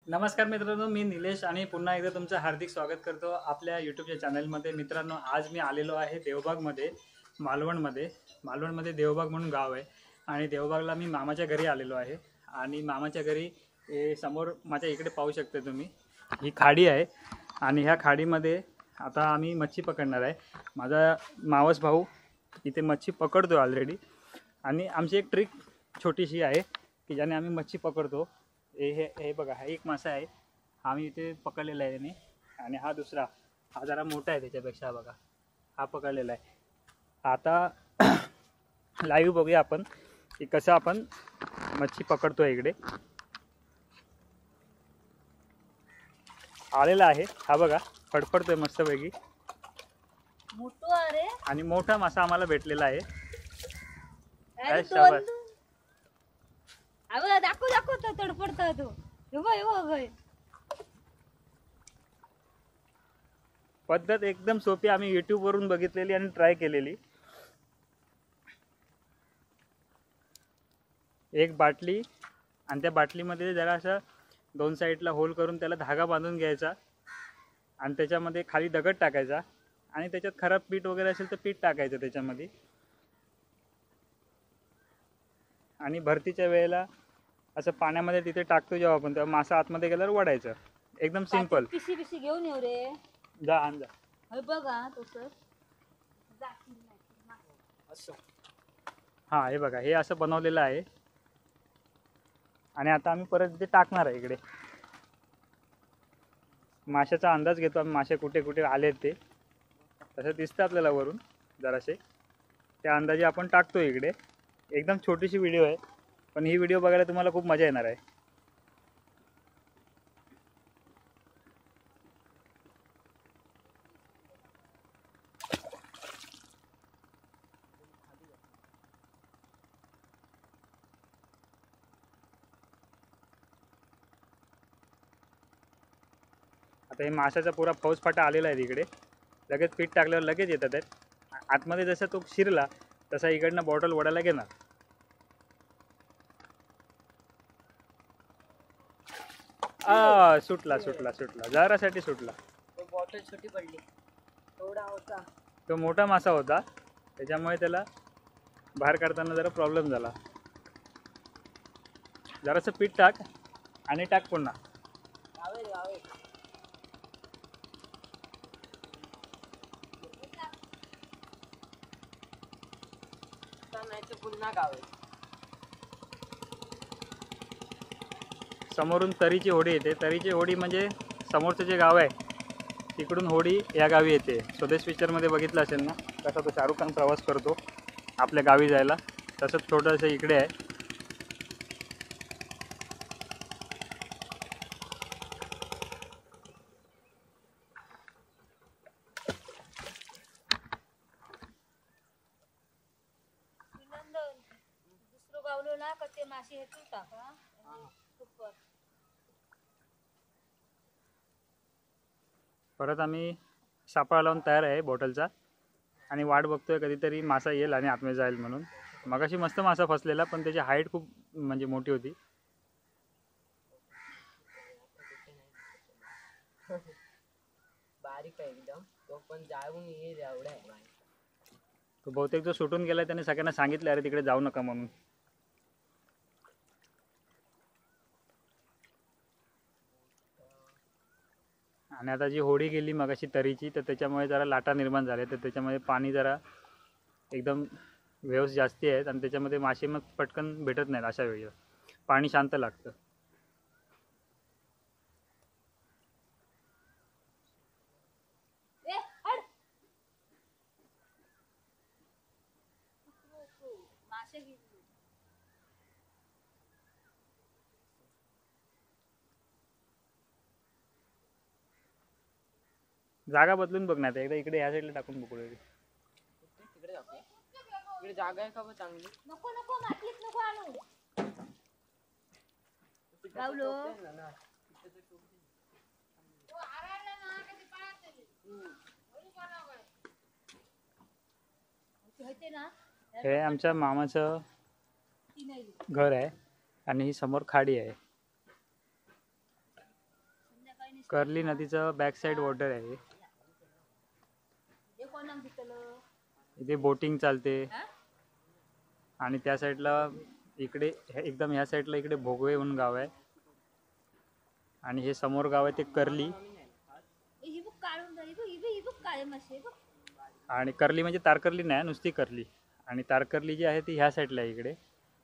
नमस्कार मित्रांनो, मी निलेश आणि पुन्हा एकदा तुमचं हार्दिक स्वागत करतो आपल्या यूट्यूबच्या चॅनलमध्ये। मित्रांनो, आज मी आलेलो आहे देवबागमध्ये, मालवणमध्ये देवबाग म्हणून गाव आहे आणि देवबागला मी मामाच्या घरी आलेलो आहे। आणि मामाच्या घरी समोर माझ्या इकडे पाहू शकता तुम्ही, ही खाडी आहे आणि ह्या खाडीमध्ये आता आम्ही मच्छी पकडणार आहे। माझा मावस भाऊ इथे मच्छी पकडतो ऑलरेडी आणि आमची एक ट्रिक छोटीशी आहे की ज्याने आम्ही मच्छी पकडतो। हे बघा, हा एक मासा आहे, हा मी इथे पकडलेला आहे याने, आणि हा दुसरा, हा जरा मोठा आहे त्याच्यापेक्षा, बघा हा पकडलेला आहे। आता लाईव्ह बघूया आपण की कसं आपण मच्छी पकडतोय। इकडे आलेला आहे, हा बघा फडफडतोय मस्तपैकी, मोठा अरे, आणि मोठा मासा आम्हाला भेटलेला आहे। दाखव तडफडता तो, पद्धत एकदम सोपी, आम्ही YouTube वरून बघितलेली आणि ट्राय केलेली। एक बाटली, आणि त्या बाटलीमध्ये जरा असं दोन साईडला होल करून त्याला धागा बांधून घ्यायचा आणि त्याच्यामध्ये खाली दगड टाकायचा आणि त्याच्यात खराब पीठ वगैरे असेल तर पीठ टाकायचं त्याच्यामध्ये, आणि भरतीच्या वेळेला असं पाण्यामध्ये तिथे टाकतो जेव्हा आपण, तेव्हा मासा आतमध्ये गेल्यावर वडायचं। एकदम सिंपल। पिशी घेऊन येऊ रे, जा आण जा। हे बघा तसं हा, हे बघा, हे असं बनवलेलं आहे आणि आता आम्ही परत इथे टाकणार आहे। इकडे माशाचा अंदाज घेतो आम्ही, मासे कुठे कुठे आले ते, तसं दिसतं आपल्याला वरून जरासे, त्या अंदाजे आपण टाकतो इकडे। एकदम छोटीशी व्हिडिओ आहे, पण ही व्हिडिओ बघायला तुम्हाला खूप मजा येणार आहे। आता हे माशाचा पुरा फौजफाटा आलेला आहे तिकडे, लगेच पीठ टाकल्यावर लगेच येतात आहेत आतमध्ये। जसं तो शिरला तसा इकडनं बॉटल वडायला घेणार। सुटला जरासाठी सुटला। बॉटल छोटी पडली, थोडा होता तो मोठा मासा होता, त्याच्यामुळे त्याला बाहेर काढताना जरा प्रॉब्लेम झाला। जरासं पीठ टाक आणि टाक पुन्हा। पुन्हा गावे समोरून तरीची होडी येते। तरीची होडी म्हणजे समोरचं जे गाव आहे तिकडून होडी या गावी येते। स्वदेश पिक्चरमध्ये बघितलं असेल ना, कसा तो शाहरुख खान प्रवास करतो आपल्या गावी जायला, तसंच छोटंसं इकडे आहे। दुसरं गावलो ना का ते मासे हे तू टाका सुपर। परत आम्ही सापळा लावून तयार आहे बॉटलचा, आणि वाट बघतोय कधीतरी मासा येईल आणि आतमध्ये जाईल म्हणून। मगाशी मस्त मासा फसलेला, पण त्याची हाईट खूप म्हणजे मोठी होती। बारीक आहे एकदम, तो पण जाऊन येईल एवढा आहे। तो बहुतेक जो सुटून गेलाय त्याने सगळ्यांना सांगितलं अरे तिकडे जाऊ नका म्हणून। आणि आता जी होडी गेली मगाशी तरीची, तर त्याच्यामुळे जरा लाटा निर्माण झाले, तर त्याच्यामध्ये पाणी जरा एकदम वेव्स जास्ती आहेत आणि त्याच्यामध्ये मासे मग पटकन भेटत नाहीत। अशा वेळी पाणी शांत लागतं। जागा बदलून बघ ना, एकदा इकडे ह्या साईडला टाकून बघू। तिकडे जाऊया, इकडे जागा आहे का बघ चांगली। नको मातीत नको आणू गावलो। हे आमच्या मामाचं घर आहे आणि ही समोर खाडी आहे। कर्ली नदीचं बॅक साईड वॉटर आहे. इथे बोटिंग चालते आणि त्या साईडला इकडे एकदम ह्या साईडला इकडे भोगवे म्हणून गाव आहे आणि हे समोर गाव आहे ते कर्ली. आणि कर्ली म्हणजे तारकर्ली नाही, नुसती कर्ली. आणि तारकर्ली जी आहे ती ह्या साईडला आहे इकडे.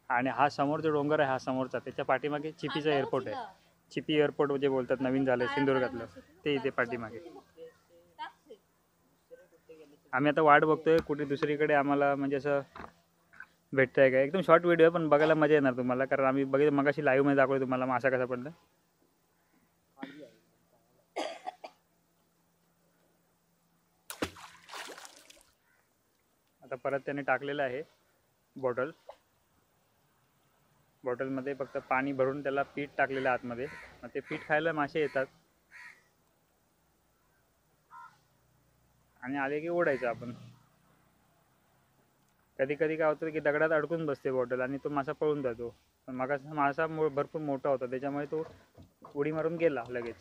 आणि हा समोर जो डोंगर आहे हा समोरचा, त्याच्या पाठीमागे चिपीचं एअरपोर्ट आहे. चिपी एअरपोर्ट जे बोलतात नवीन झालं सिंधुदुर्गातलं, ते इथे पाठीमागे. आम्ही आता वाट बघतोय कुठे दुसरीकडे आम्हाला म्हणजे असं भेटतंय का. एकदम शॉर्ट व्हिडिओ आहे पण बघायला मजा येणार तुम्हाला, कारण आम्ही बघितलं मगाशी लाईव्ह मध्ये दाखवलं तुम्हाला मासा कसा पडला. आता परत त्याने टाकलेलं आहे बॉटलमध्ये फक्त पाणी भरून त्याला पीठ टाकलेलं आतमध्ये. मग ते पीठ खायला मासे येतात आणि आले की ओढायचं आपण. कधी कधी काय होतं की दगडात अडकून बसते बॉटल आणि तो मासा पळून जातो. पण मगाचा मासा भरपूर मोठा होता त्याच्यामुळे तो उडी मारून गेला लगेच.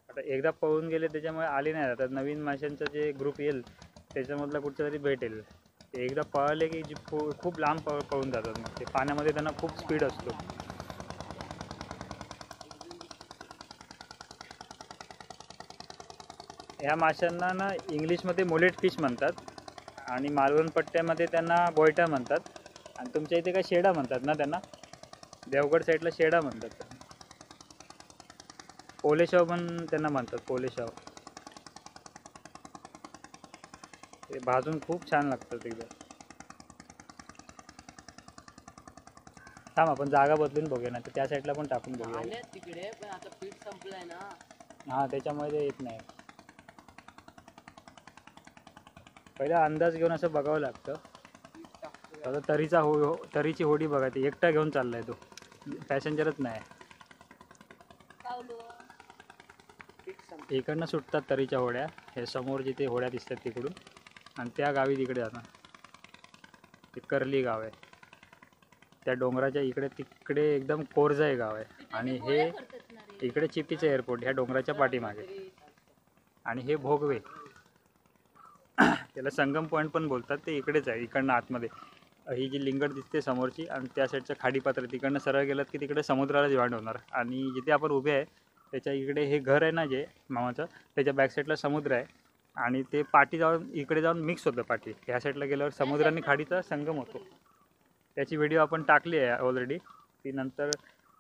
आता एकदा पळून गेले त्याच्यामुळे आले नाही. आता नवीन माशांचा जे ग्रुप येईल त्याच्यामधला कुठचा तरी भेटेल. ते एकदा पळाले की खूप लांब पळून जातात. मग ते पाण्यामध्ये त्यांना खूप स्पीड असतो. ह्या माशांना ना इंग्लिशमध्ये मोलेट फिश म्हणतात आणि मालवण पट्ट्यामध्ये त्यांना बोयटा म्हणतात. आणि तुमच्या इथे काय शेडा म्हणतात ना त्यांना, देवगड साईडला शेडा म्हणतात. पोलेशाव पण त्यांना म्हणतात, पोलेशाव. ते भाजून खूप छान लागतात एकदम. थांब आपण जागा बदलून बघूया ना, तर त्या साईडला पण टाकून बघूया. तिकडे पण आता पीठ संपलंय ना. हा त्याच्यामुळे ते येत नाही. पहिला अंदाज घेऊन असं बघावं लागतं. आता तरीची होडी बघा, ती एकटा घेऊन चाललाय तो, पॅसेंजरच नाही. इकडनं सुटतात तरीच्या होड्या, हे समोर जिथे होड्या दिसतात तिकडून, आणि त्या गावी तिकडे जातात. ते कर्ली गाव आहे, त्या डोंगराच्या तिकडे एकदम कोरजाई गाव आहे. आणि हे इकडे चिपीचं एअरपोर्ट ह्या डोंगराच्या पाठीमागे. आणि हे भोगवे, त्याला संगम पॉईंट पण बोलतात, ते इकडेच आहे. इकडनं आतमध्ये ही जी लिंगड दिसते समोरची आणि त्या साईडचं खाडीपात्र, तिकडनं सरळ गेलं की तिकडे समुद्राला जॉईंट होणार. आणि जिथे आपण उभे आहे त्याच्या इकडे हे घर आहे ना जे मामाचं, त्याच्या बॅक साईडला समुद्र आहे. आणि ते पाठी जाऊन इकडे जाऊन मिक्स होतं. पाठी ह्या साईडला गेल्यावर समुद्र आणि खाडीचा संगम होतो. त्याची व्हिडिओ आपण टाकली आहे ऑलरेडी, ती नंतर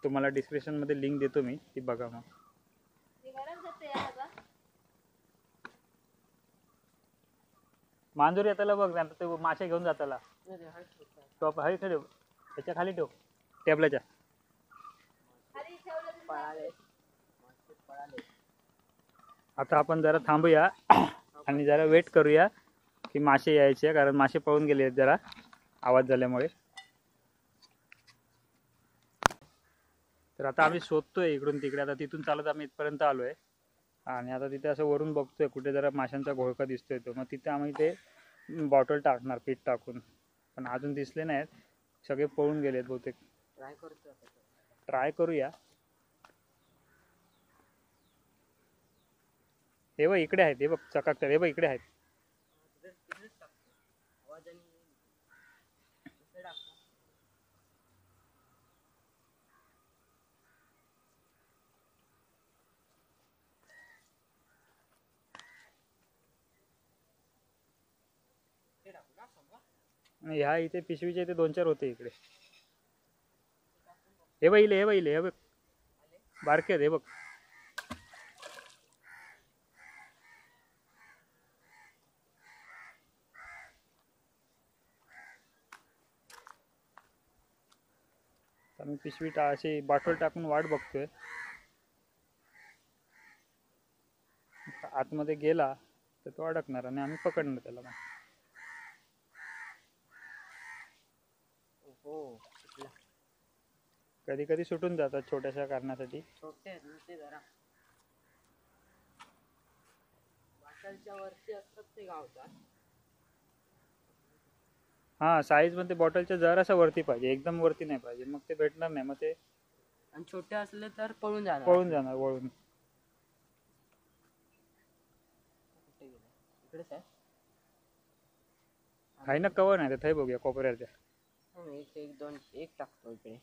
तुम्हाला डिस्क्रिप्शनमध्ये लिंक देतो मी, ती बघा. मग मांजूर येताला बघ, नंतर ते मासे घेऊन जाताला टॉप हरी ठेव, त्याच्या खाली ठेव टेबलाच्या. आता आपण जरा थांबूया आणि जरा वेट करूया की मासे यायचे, कारण मासे पळून गेले आहेत जरा आवाज झाल्यामुळे. तर आता आम्ही शोधतोय इकडून तिकडे. आता तिथून चालत आम्ही इथपर्यंत आलोय आणि आता तिथे असं वरून बघतोय कुठे जरा माशांचा घोळका दिसतोय तो. मग तिथे आम्ही ते बॉटल टाकणार पीठ टाकून, पण अजून दिसले नाहीत, सगळे पळून गेलेत बहुतेक. ट्राय करूया. हे बघ इकडे आहेत, हे बघ चकाकतात, हे बघ इकडे आहेत. ह्या इथे पिशवीच्या इथे 2-4 होते इकडे. हे बघ इले, हे बघ बारके आहेत, हे बघ. आम्ही पिशवी अशी बॉटल टाकून वाट बघतोय. आतमध्ये गेला तर तो अडकणार आणि आम्ही पकडणार त्याला. मग कधी कधी सुटून जातात छोट्याशा कारणासाठी. बॉटलच्या वरती असतात ते गावतात. हा साईज पण ते बॉटलच्या जरासा वरती पाहिजे, एकदम वरती नाही पाहिजे, मग ते भेटणार नाही, मग ते आणि छोटे असले तर पळून जाणार. पळून जाणार वळून. कुठे गेले? इकडेच आहे. आहे ना कवर नाही तर बघूया कोपऱ्याच्या. एक दोन एक टाकतो इकडे.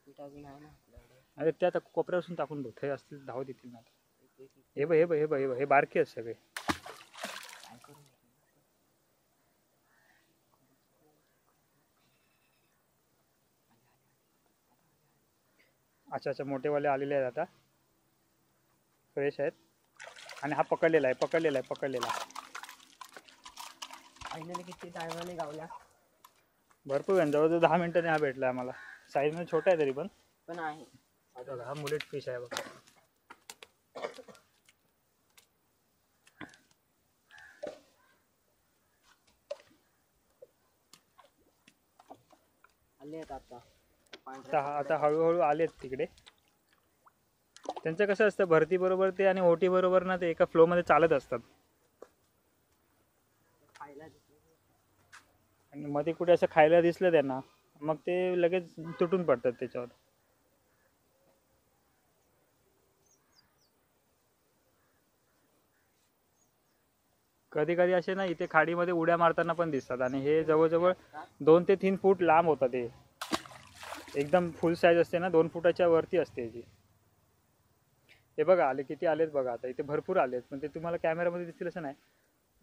पीठ अजून आहे ना आपल्याकडे. अरे त्या कोपऱ्यापासून टाकून बघ, थै असतील धाव देतील ना. एक हे बघ हे बघ हे बघ हे बारके आहेत सगळे. काय करू? अच्छा अच्छा मोठेवाले आलेले आहेत आता, फ्रेश आहेत. आणि हा पकडलेला आहे पकडलेला आहे पकडलेला आहे. फायनली किती टायमाने गावला. भरपूर आहे, जवळजवळ 10 मिनिटांनी हा भेटला आम्हाला. साईजमध्ये छोटा आहे तरी पण आहे. बघा हा मुलेट फिश आहे बघा. आले आहेत आता. आता हळूहळू आलेत तिकडे. त्यांचं कसं असतं भरती बरोबर ते आणि ओटी बरोबर ना ते एका फ्लो मध्ये चालत असतात. आणि मध्ये कुठे असं खायला दिसलं त्यांना मग ते लगेच तुटून पडतात त्याच्यावर. कधी कधी असे ना इथे खाडीमध्ये उड्या मारताना पण दिसतात. आणि हे जवळजवळ 2 ते 3 फूट लांब होतात. ते एकदम फुल साईज असते ना, 2 फुटाच्या वरती असते याची. हे बघा आले किती आलेत बघा. आता इथे भरपूर आलेत पण ते तुम्हाला कॅमेरामध्ये दिसतील असं नाही,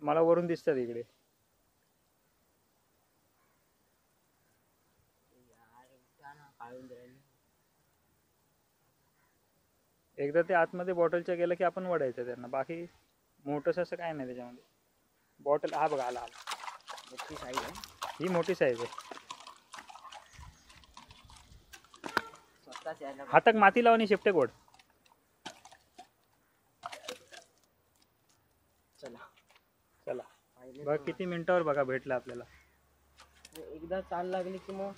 मला वरून दिसतात इकडे. एकदा ते आतमध्ये बॉटलच्या गेलं की आपण वडायचं त्यांना. बाकी मोठंच असं काय नाही त्याच्यामध्ये. बॉटल हा बघा आला आला. मोठी साईज आहे. ही मोठी साईज आहे. स्वतःच यायला हातात माती लावणी शेपटे गोड. चला चला बघा किती मिनिटावर बघा भेटला आपल्याला. एकदा चाल लागली की मग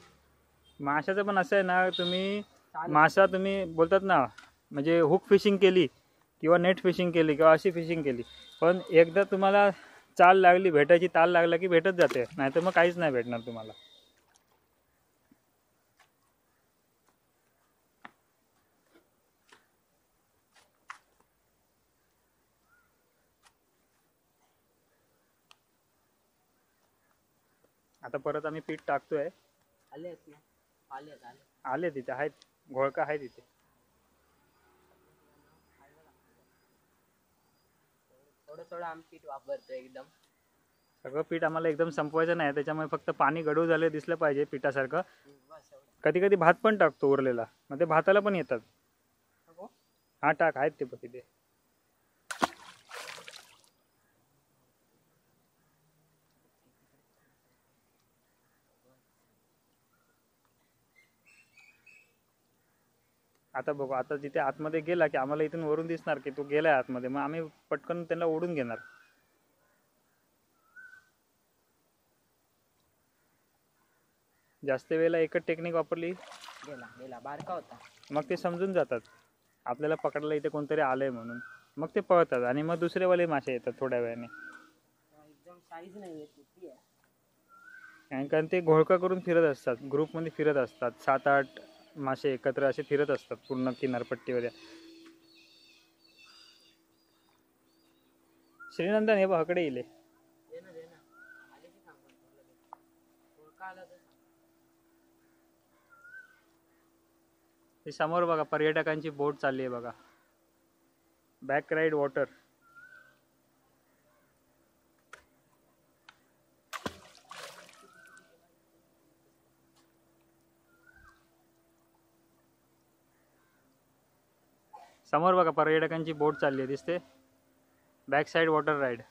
माशाचं पण असं आहे ना, तुम्ही मासा तुम्ही बोलतात ना म्हणजे हुक फिशिंग केली किंवा नेट फिशिंग केली किंवा अशी फिशिंग केली, पण एकदा तुम्हाला चाल लागली भेटायची ताल लागला की भेटत जाते, नाहीतर मग काहीच नाही भेटणार तुम्हाला. आता परत आम्ही पीठ टाकतोय. आले आहेत ना. आले आले तिथे आहेत, घोळका आहे तिथे. थोडं आम्ही पीठ वापरतो. एकदम सगळं पीठ आम्हाला एकदम संपवायचं नाही, त्याच्यामुळे फक्त पाणी गडू झालं दिसलं पाहिजे पिठासारखं. कधी कधी भात पण टाकतो उरलेला, मग ते भाताला पण येतात. हा टाक, आहेत ते पण तिथे. आता बघू, आता जिथे आतमध्ये गेला की आम्हाला इथून वरून दिसणार की तो गेलाय आतमध्ये, मग आम्ही पटकन त्यांना ओढून घेणार. जास्त वेळेला एकच टेक्निक वापरली गेला बारका होता, मग ते समजून जातात आपल्याला पकडायला इथे कोणतरी आलंय म्हणून. मग ते पळतात आणि मग दुसरेवाले मासे येतात थोड्या वेळाने. एकदम साईज नाही आहे. कारण ते घोळका करून फिरत असतात, ग्रुपमध्ये फिरत असतात. 7-8 मासे एकत्र असे फिरत असतात पूर्ण किनारपट्टीवर. श्रीनंदन हे बघकडे येईल. हे समोर बघा पर्यटकांची बोट चालली आहे बघा, बॅक राईड वॉटर. समोर बघा पर्यटकांची बोट चालली आहे दिसते, बॅक साइड वॉटर राईड.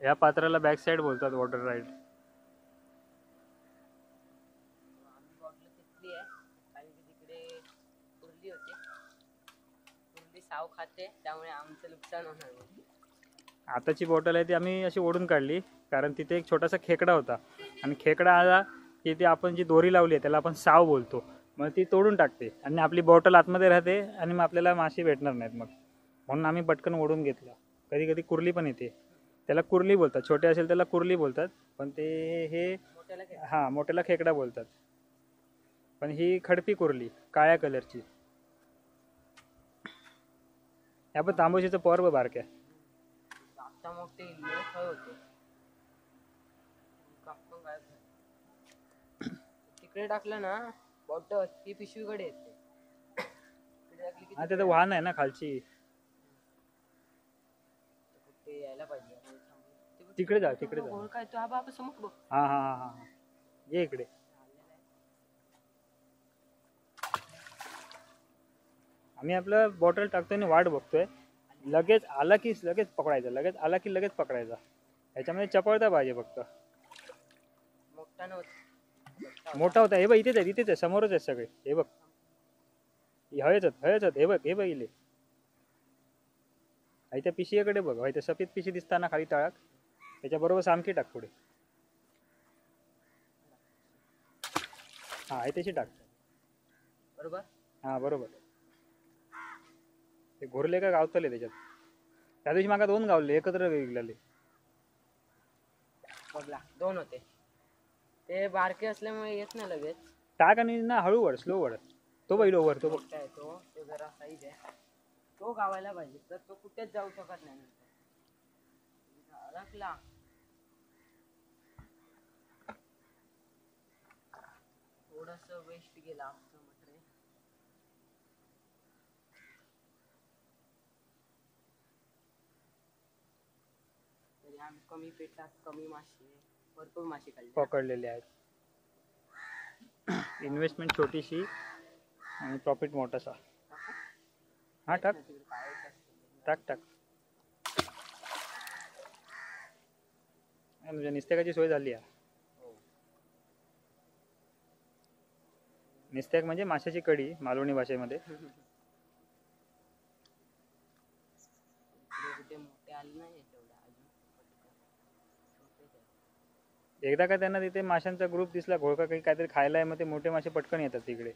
या पात्राला बॅक साइड बोलतात वॉटर राईड. साव खाते त्यामुळे आमचं नुकसान होणार नाही. आताची बॉटल आहे ती आम्ही अशी ओढून काढली, कारण तिथे एक छोटासा खेकडा होता आणि खेकडा आला की ते आपण जी दोरी लावली आहे त्याला आपण साव बोलतो. मग ती तोडून टाकते आणि आपली बॉटल आतमध्ये राहते आणि मग आपल्याला मासे भेटणार नाहीत मग. म्हणून आम्ही पटकन ओढून घेतलं. कधी कधी कुर्ली पण येते, त्याला कुर्ली बोलतात. छोटे असेल त्याला कुर्ली बोलतात, पण ते हे मोठ्याला घे. हां मोठ्याला खेकडा बोलतात. पण ही खडपी कुर्ली काळ्या कलरची. ह्या पण तांबूशीचं पर्व बारक्या. आता मोठे इल्ले खय होते. कापून गायब झाले. तिकडे टाकलं ना बॉटल ती पिशवीकडे येते. तिकडे टाकली की हा त्याचं वाहन आहे ना खालची. ते यायला पाहिजे. तिकडे जा, तिकडे जा. गोळ काय तो हा बाबा समोर बघ. हां हां हां हां ये इकडे. आम्ही आपलं बॉटल टाकतोय आणि वाट बघतोय. लगेच आला की लगेच पकडायचा, लगेच आला की लगेच पकडायचा. ह्याच्यामध्ये चपळता पाहिजे फक्त. मोठा नव्हता. मोठा होता. हे बघ इथेच आहे, इथेच आहे, समोरच आहेत सगळे. हे बघ हयच हे बघ, हे बघ इले. त्या पिशीकडे बघ, त्या सफेद पिशी दिसताना खाली तळाक, त्याच्याबरोबर सामकी टाक पुढे. हा त्याची टाक. बरोबर. हा बरोबर. ते घोरले का गावतले त्याच्यात. त्या दिवशी मागा 2 गावले एकत्र विकलेले. बघला 2 होते. ते बारके असल्यामुळे येत नाही लगेच. टाक आणि ना हळू वळ, स्लो वळ. तो बैल ओव्हर तो बघ. मोठा आहे तो जरा साईज आहे. तो गावायला पाहिजे तर तो कुठेच जाऊ शकत नाही. अडकला. थोडस वेस्ट गेला आमचं मटेरियल. तरी आम्ही कमी पेटात कमी मासे भरपूर मासे पकडलेले आहेत. इन्व्हेस्टमेंट छोटीशी आणि प्रॉफिट मोठासा. हा टाक टाक टाक. म्हणजे निस्त्याकाची सोय झाली आहे. निस्त्याक म्हणजे माशाची कढी मालवणी भाषेमध्ये. एकदा का त्यांना तिथे माशांचा ग्रुप दिसला घोळका काही काहीतरी खायला आहे, मग ते मोठे मासे पटकन येतात तिकडे.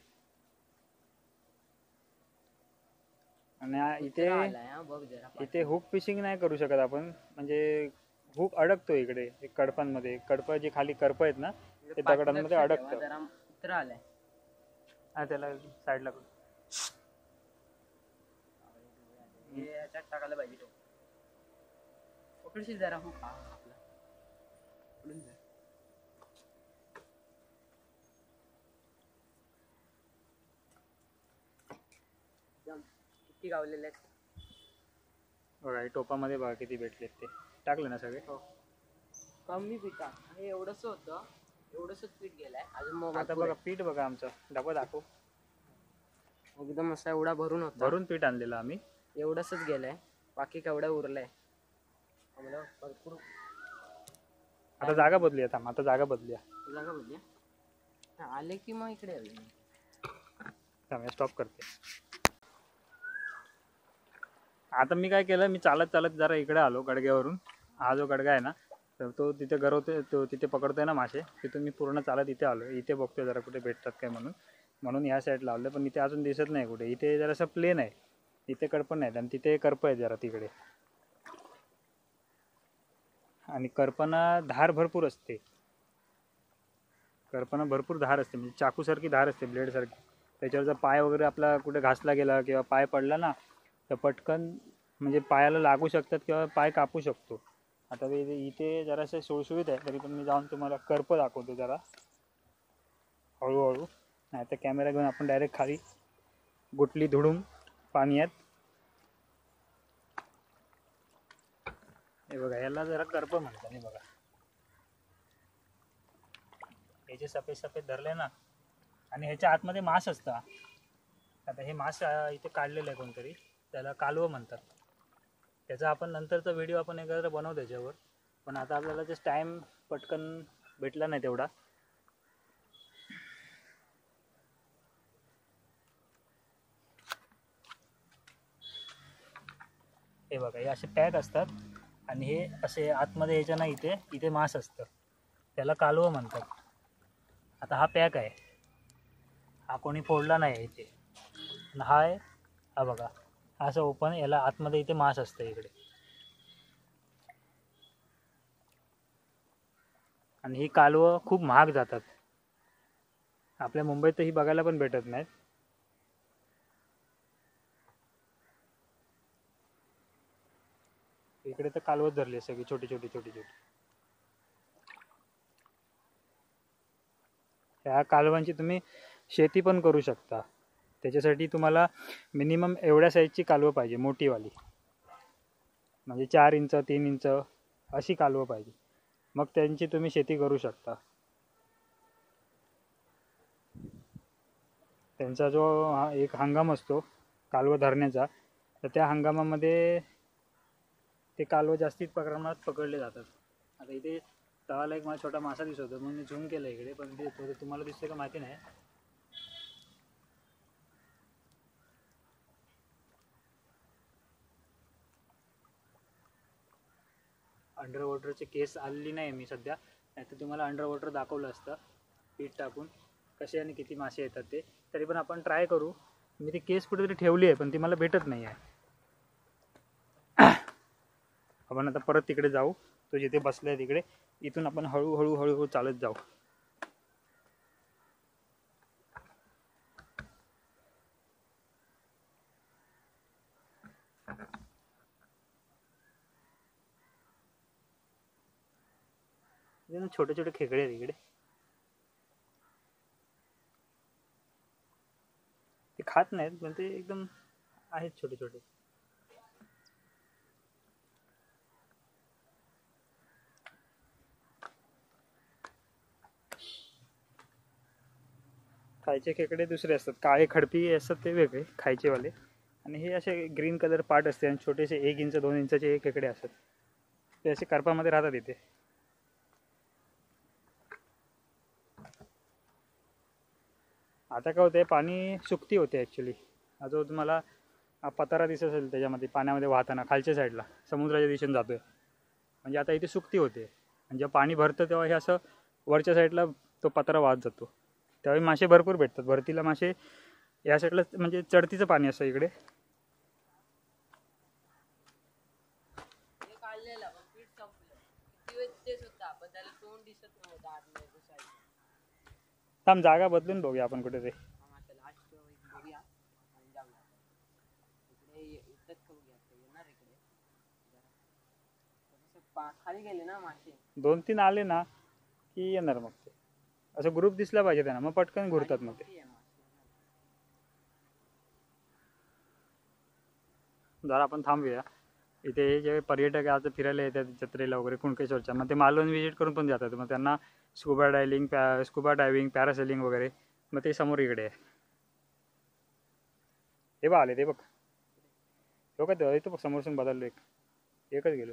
आणि इथे हुक फिशिंग नाही करू शकत आपण, म्हणजे हुक अडकतो इकडे कडपांमध्ये. कडपं जी खाली करप आहेत ना ते दगडांमध्ये अडकतं. हा त्याला साईडला टाकायला पाहिजे. तो पकडशील जरा हुक आपला. किती गावलेले आहेत बघा. टोपामध्ये बघा किती भेटलेत. ते टाकले ना सगळे. कमी पिठात. हे एवढंच होतं, एवढंच पीठ गेलाय अजून. मग आता बघा पीठ बघा आमचं डबा दाखव. एकदम असा एवढा भरून होता. भरून पीठ आणलेलं आम्ही. एवढंच गेलंय, बाकी केवढं उरलंय. भरपूर. आता जागा बदलूया. थांब आता जागा बदलूया. जागा बदलूया. आले की मग इकडे आले. थांब स्टॉप करते. आता मी काय केलं, मी चालत चालत जरा इकडे आलो गडग्यावरून. हा जो गडगा आहे ना तर तो तिथे गरवतोय, तो तिथे पकडतोय ना मासे. तिथून मी पूर्ण चालत इथे आलो. इथे बघतोय जरा कुठे भेटतात काय म्हणून ह्या साईड लावलं. पण इथे अजून दिसत नाही कुठे. इथे जरासं प्लेन आहे, इथे कडपण नाहीत आणि तिथे करप आहे जरा तिकडे. आणि करपांना धार भरपूर असते. करपांना भरपूर धार असते, म्हणजे चाकूसारखी धार असते, ब्लेडसारखी. त्याच्यावर जर पाय वगैरे आपला कुठे घासला गेला किंवा पाय पडला ना तर पटकन म्हणजे पायाला लागू शकतात किंवा पाय कापू शकतो. आता इथे जरासे सुळसुळीत आहे, तरी पण मी जाऊन तुम्हाला करप दाखवतो जरा हळूहळू. नाही तर कॅमेरा घेऊन आपण डायरेक्ट खाली गुटली धुडून पाण्यात. हे बघा याला जरा करप म्हणतात. हे बघा हे जे सफेद सफेद धरले ना आणि ह्याच्या आतमध्ये मांस असतं. आता हे मांस इथे काढलेलं आहे कोणतरी, त्याला कालवं म्हणतात. त्याचा आपण नंतरचा व्हिडिओ आपण एकत्र बनवू त्याच्यावर. पण आता आपल्याला जस्ट टाईम पटकन भेटला नाही तेवढा. हे बघा हे असे पॅक असतात आणि हे असे आतमध्ये यायच्या ना इथे मांस असतं, त्याला कालवं म्हणतात. आता हा पॅक आहे, हा कोणी फोडला नाही इथे. हा आहे, हा बघा, असं ओपन, याला आतमध्ये इथे मांस असतं इकडे. आणि ही कालवं खूप महाग जातात. आपल्या मुंबईत तर ही बघायला पण भेटत नाहीत. इकडे तर कालवत धरली सगळी छोटी छोटी छोटी छोटी. ह्या कालवांची तुम्ही शेती पण करू शकता. त्याच्यासाठी तुम्हाला मिनिमम एवढ्या साईजची कालवं पाहिजे, मोठीवाली. म्हणजे 4 इंच 3 इंच अशी कालवं पाहिजे, मग त्यांची तुम्ही शेती करू शकता. त्यांचा जो एक हंगाम असतो कालवं धरण्याचा, तर त्या हंगामामध्ये ते कालवं जास्तीत प्रमाणात पकडले जातात. आता इथे तळाला एक मला छोटा मासा दिसत होता, म्हणून मी झूम केला इकडे, पण ते तुम्हाला दिसतं का माहिती नाही. अंडर वॉटरचे केस आलेली नाही मी सध्या, नाही तर तुम्हाला अंडर वॉटर दाखवलं असतं पीठ टाकून कसे आणि किती मासे येतात ते. तरी पण आपण ट्राय करू. मी ती केस कुठेतरी ठेवली आहे, पण ती मला भेटत नाही आहे. आपण आता परत तिकडे जाऊ, तो जिथे बसलाय तिकडे. इथून आपण हळूहळू हळूहळू चालत जाऊ. छोटे छोटे खेकडे आहेत इकडे. ते खात नाहीत, पण ते एकदम आहेत छोटे छोटे. खायचे खेकडे दुसरे असतात, काळे खडपी असतात ते वेगळे खायचेवाले. आणि हे असे ग्रीन कलर पार्ट असते आणि छोटेसे 1 इंच 2 इंचाचे खेकडे असतात. ते असे करपामध्ये राहतात इथे. आता काय होते, पाणी सुकती होते ॲक्च्युली. हा जो तुम्हाला पतारा दिसत असेल त्याच्यामध्ये पाण्यामध्ये वाहताना खालच्या साईडला समुद्राच्या दिशेने जातोय, म्हणजे आता इथे सुकती होते. आणि जेव्हा पाणी भरतं तेव्हा हे असं वरच्या साईडला तो पतारा वाहत जातो. त्यावेळी मासे भरपूर भेटतात. भरतीला मासे या साईडला, म्हणजे चढतीचं पाणी असतं इकडे. थांब, जागा बदलून बघूया आपण कुठे ते. खाली गेले ना मासे, 2-3 आले ना की येणार. मग ते असं ग्रुप दिसला पाहिजे त्यांना, मग पटकन घुरतात. मग ते जरा आपण थांबूया इथे. जे पर्यटक आज फिरायला येतात जत्रेला वगैरे कुणकेश्वरच्या, मग ते मालवण विजिट करून पण जातात. मग त्यांना स्कुबा डायव्हिंग पॅरासेलिंग वगैरे, मग ते समोर इकडे आहे. हे बघ आले ते बघ. हो का, ते बघ समोरसून बदललो. एकच गेलो.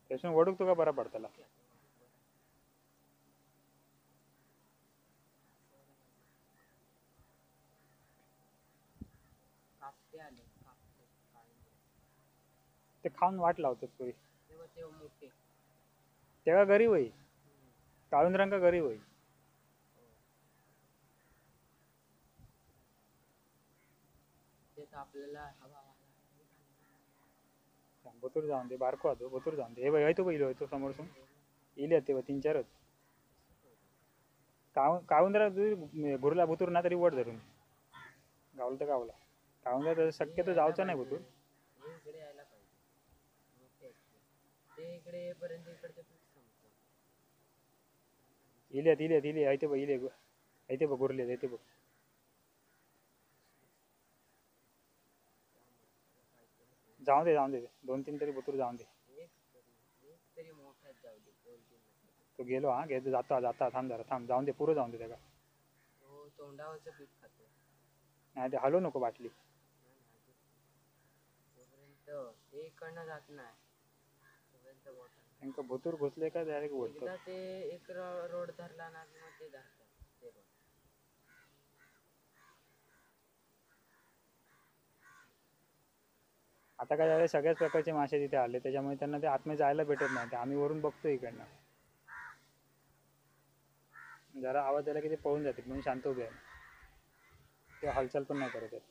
त्याच्यानं वडूक तुका बरा पडताला. ते खाऊन वाट लावतात पुरी. तेव्हा घरी होई काळुंदरांका घरी होई. आपल्याला बतूर जाऊन दे, बारको आतो बतूर जाऊन दे. हे बघ तो पहिलो तो समोरसून इले ते 3-4 काळुंदरा घुरला बुतूर ना तरी वड धरून गावलं तर गावला. काळुंदरा शक्यतो जाऊचा नाही बुतूर. इले ऐते बघ, ऐते बघ घुरले ऐते बघ. जाऊन दे 2-3 तरी बुतूर जाऊन दे. तो गेलो. हा घेतो, जाता थांब जरा, थांब जाऊन दे, पुरं जाऊन दे त्याला. तोंडावरचं पीठ खातो. नाही ते हलवू नको बाटली. इकडनं जात नाही. भुतूर घुसले का डायरेक्ट ओढतो. ते एक रोड धरला ना मग ते धरतात. आता काय झालं, सगळ्याच प्रकारचे मासे तिथे आले, त्याच्यामुळे त्यांना ते आतमध्ये जायला भेटत नाही. ते आम्ही वरून बघतो इकडनं, जरा आवाज आला की ते पळून जाते, म्हणून शांत उभे आहे. ते हालचाल पण नाही करत आहेत.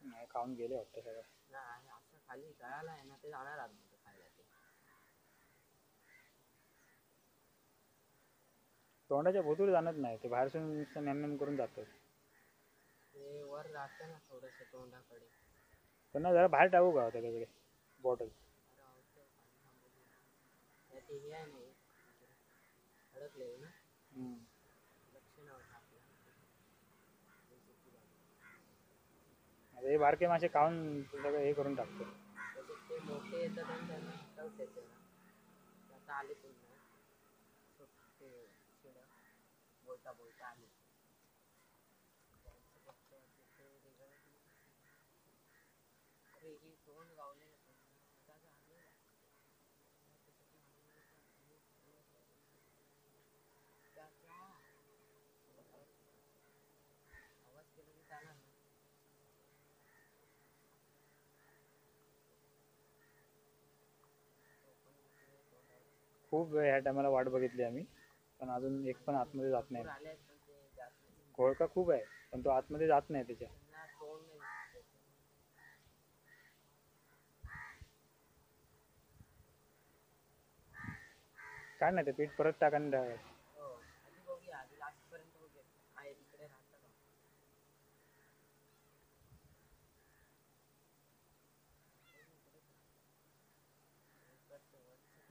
नाही, खाऊन गेले वाटतं सगळं. नाही असं खाली गळाला आहे ना ते जाणार आतमध्ये खायला ते. तोंडाच्या भोतूर जाणत नाही ते, बाहेरसून नुसतं नॅम करून जातं. ते वर जातं ना थोडंसं तोंडाकडे. त्यांना जरा बाहेर टाकू का त्याच्याकडे बॉटल? ते हे आहे नाही अडकले ना, लक्ष नव्हतं आपलं. आता हे बारके मासे खाऊन सगळं हे करून टाकतो. त्याच्यात ते मोठे येतात आणि त्यांना टवट येते ना, आता आले पुन्हा ते शिडं बोलता बोलता आले. अरे ही तोंड गावले आवाज केला की जाणार ना. खूप वेळ ह्या टायमाला वाट बघितली आम्ही, पण अजून एक पण आतमध्ये जात नाही. आले पण ते जात नाही. घोळका खूप आहे, पण तो आतमध्ये जात नाही त्याच्या. त्यांना तोंड नाही दिसत. काय नाही, ते पीठ परत टाका आणि हो आधी बघूया, आधी लास्ट पर्यंत बघूया आहे तिकडे राहतं का.